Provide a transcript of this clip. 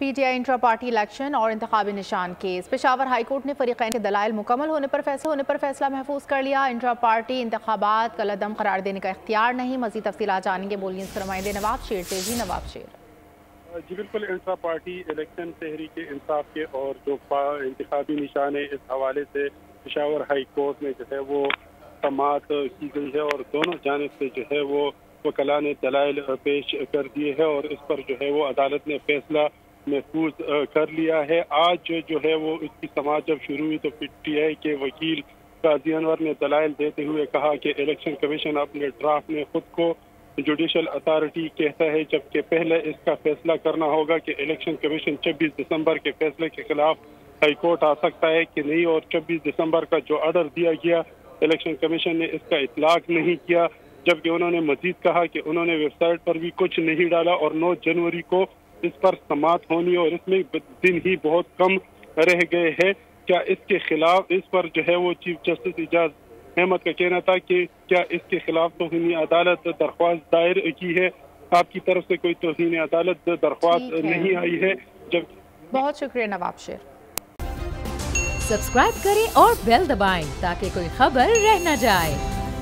PTI intra party election और इंतखाबी निशान case. Peshawar high court ने फरीकैन के दलाइल मुकम्मल होने पर फैसला महफूज कर लिया। इंट्रा पार्टी इंतखाबात कलअदम करार देने का इख्तियार नहीं। मज़ीद तफसीलात जानेंगे बोलिए नुमाइंदे नवाब शेर तेजी। नवाब शेर जी बिल्कुल, intra party election Tehreek Insaf के और जो इंतखाबी निशान है, इस हवाले से पेशावर हाई कोर्ट में जो है वो समाअत की गई है और दोनों जानिब से जो है वो वकला ने दलाइल पेश कर दिए हैं और इस पर जो है वो अदालत ने फैसला महफूज कर लिया है। आज जो है वो इसकी समाअत जब शुरू हुई तो PTI के वकील काजी अनवर ने दलाइल देते हुए कहा कि इलेक्शन कमीशन अपने ड्राफ्ट में खुद को जुडिशल अथॉरिटी कहता है, जबकि पहले इसका फैसला करना होगा कि इलेक्शन कमीशन 26 दिसंबर के फैसले के खिलाफ हाई कोर्ट आ सकता है कि नहीं। और 26 दिसंबर का जो ऑर्डर दिया गया इलेक्शन कमीशन ने इसका इतलाक नहीं किया, जबकि उन्होंने मजीद कहा कि उन्होंने वेबसाइट पर भी कुछ नहीं डाला और 9 जनवरी को इस पर समाअत होनी और इसमें दिन ही बहुत कम रह गए हैं। क्या इसके खिलाफ इस पर जो है वो चीफ जस्टिस एजाज अहमद का कहना था कि क्या इसके खिलाफ तौहीन अदालत दरख्वास्त दायर की है। आपकी तरफ से कोई तौहीन अदालत दरख्वास्त नहीं आई है। जब बहुत शुक्रिया नवाब शेर। सब्सक्राइब करें और बेल दबाएं ताकि कोई खबर रह न जाए।